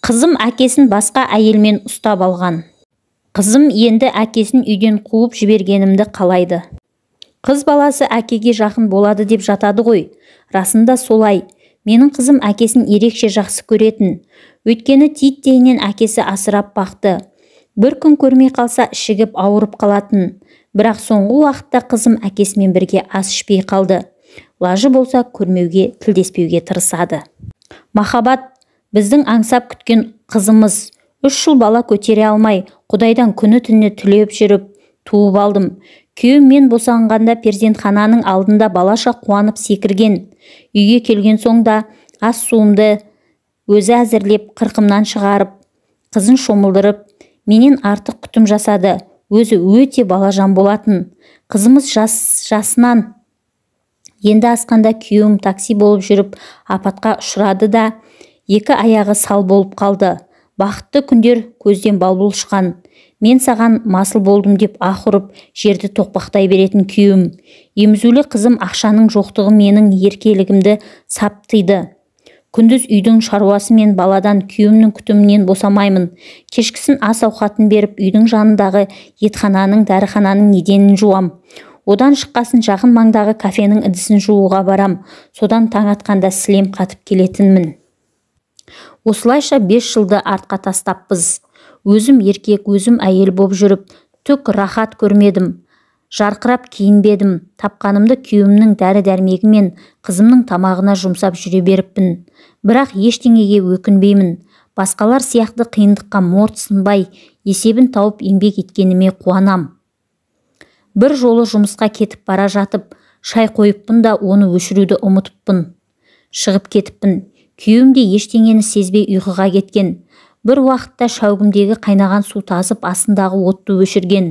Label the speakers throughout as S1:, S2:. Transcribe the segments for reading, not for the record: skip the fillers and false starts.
S1: Қызым әкесін басқа әйелмен ұстап алған. Қызым енді әкесін үйден қуып жібергенімді қалайды. Қыз баласы әкеге жақын болады деп жатады ғой. Расында солай. Менің қызым әкесін ерекше жақсы көретін. Өйткені титтейінен әкесі асырап бақты. Бір күн көрмей қалса ішігіп ауырып қалатын. Бірақ соңғы уақытта қызым әкесімен бірге ас ішпей қалды. Лажы болса көрмеуге, тілдеспеуге тырысады. Махаббат, біздің аңсап күткен қызымыз. 3 жыл бала көтере алмай, Құдайдан күні-түні тілеп жүріп туып алдым. Күйеуім мен босанғанда перзентхананың алдында балаша қуанып секірген. Үйге келген соң да ас суымды өзі әзірлеп, қырқымнан шығарып, қызын шомылдырып, менен артық күтім жасады. Өзі өте балажан болатын. Қызымыз жасынан енді асқанда күйеуім такси болып жүріп апатқа ұшырады да 2 аяғы сал болып қалды. Бақытты күндер көзден балбұл ұшқан. Мен саған масыл болдым деп аһ ұрып, жерді тоқпақтай беретін күйеуім. Емізулі қызым ақшаның жоқтығы менің еркелігімді саптайды. Күндіз үйдің шаруасы мен баладан, күйеуімнің күтімінен босамаймын. Кешкісін ас ауқатын беріп, үйдің жанындағы етхананың, дәріхананың еденін жуам. Одан шыққасын жақын маңдағы кафенің ыдысын жууға барам. Содан таң атқанда сілем қатып келетінмін. Осылайша 5 жылды артқа тастаппыз. Өзім еркек, өзім әйел боп жүріп, түк рахат көрмедім. Жарқырап киінбедім. Тапқанымды күйеуімнің дәрі-дәрмегі мен қызымның тамағына жұмсап жүре беріппін. Бірақ ештеңеге өкінбеймін. Басқалар сияқты қиындыққа морт сынбай, есебін тауып еңбек еткеніме қуанам. Бір жолы жұмысқа кетіп бара жатып, шай қойыппын да оны өшіруді ұмытыппын. Шығып кетіппін. Күйеуім де ештеңені сезбей ұйқыға кеткен. Бір уақытта шәугімдегі қайнаған су тасып астындағы отты өшірген.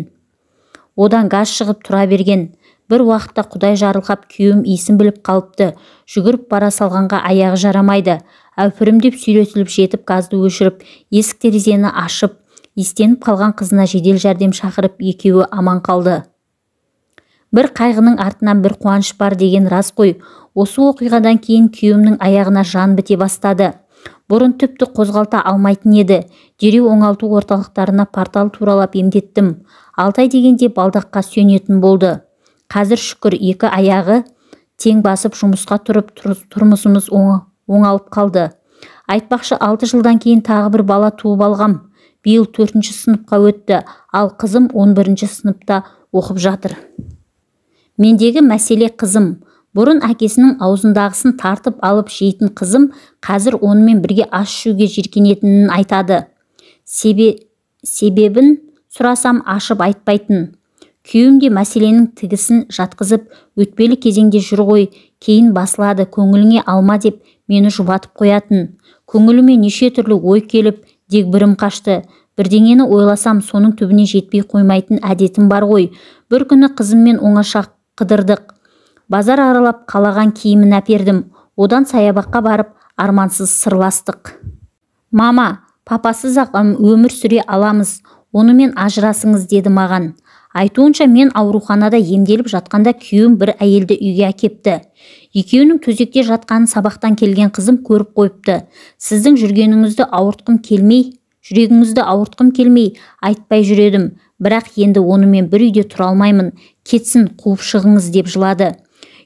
S1: Одан газ шығып тұра берген. Бір уақытта Құдай жарылқап күйеуім иісін біліп қалыпты. Жүгіріп бара салғанға аяғы жарамайды. Әупірімдеп сүйретіліп жетіп газды өшіріп, есік терезені ашып, естеніп қалған қызына жедел жәрдем шақырып, екеуі аман қалды. Бір қайғының артынан бір қуаныш бар деген рас қой. Осы оқиғадан кейін күйеуімнің аяғына жан біте бастады. Бұрын тіпті қозғалта алмайтын еді. Дереу оңалту орталықтарына портал туралап емдеттім. 6 ай дегенде балдаққа сүйенетін болды. Қазір шүкір 2 аяғы тең басып жұмысқа тұрып, тұрмысымыз оңалып қалды. Айтпақшы 6 жылдан кейін тағы бір бала туып алғам. Биыл 4-ші сыныпқа өтті, ал қызым 11-ші сыныпта оқып жатыр. Мендегі мәселе қызым. Бұрын әкесінің аузындағысын тартып алып жейтін қызым қазір онымен бірге ас ішуге жиіркенетінін айтады. Себебін сұрасам ашып айтпайтын. Күйеуім де мәселенің тігісін жатқызып, өтпелі кезеңде жүр ғой, кейін басылады, көңіліңе алма деп мені жұбатып қоятын. Көңіліме неше түрлі ой келіп, дегбірім қашты. Бірдеңені ойласам, соның түбіне жетпей қоймайтын әдетім бар ғой. Бір күні қызыммен оңаша қыдырдық. Базар аралап қалаған киімін әпердім. Одан саябаққа барып, армансыз сырластық. Мама, папасыз-ақ өмір сүре аламыз, онымен ажырасыңыз деді маған. Айтуынша мен ауруханада емделіп жатқанда күйеуім бір әйелді үйге әкепті. Екеуінің төсекте жатқанын сабақтан келген қызым көріп қойыпты. Сіздің жүрегіңізді ауыртқым келмей айтпай жүредім. Бірақ енді онымен бір үйде тұра алмаймын. Кетсін, қуып шығыңыз деп жылады.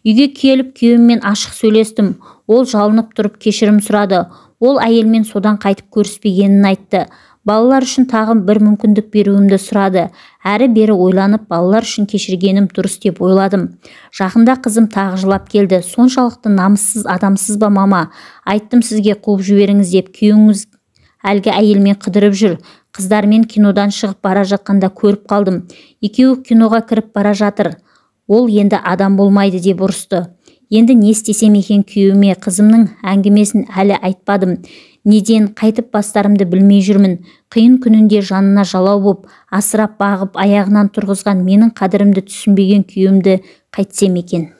S1: Үйге келіп күйеуіммен ашық сөйлестім. Ол жалынып тұрып кешірім сұрады. Ол әйелмен содан қайтып көріспегенін айтты. Балалар үшін тағы бір мүмкіндік беруімді сұрады. Әрі-бері ойланып, балалар үшін кешіргенім дұрыс деп ойладым. Жақында қызым тағы жылап келді. Соншалықты намыссыз адамсыз ба мама? Айттым сізге қуып жіберіңіз деп. Күйеуіңіз әлгі әйелмен қыдырып жүр. Қыздармен кинодан шығып бара жатқанда көріп қалдым. Екеуі киноға кіріп бара жатыр. Ол енді адам болмайды деп ұрысты. Енді не істесем екен күйеуіме? Қызымның әңгімесін әлі айтпадым. Неден қайтып бастарымды білмей жүрмін. Қиын күнінде жанына жалау боп, асырап бағып аяғынан тұрғызған менің қадірімді түсінбеген күйеуімді қайтсем екен?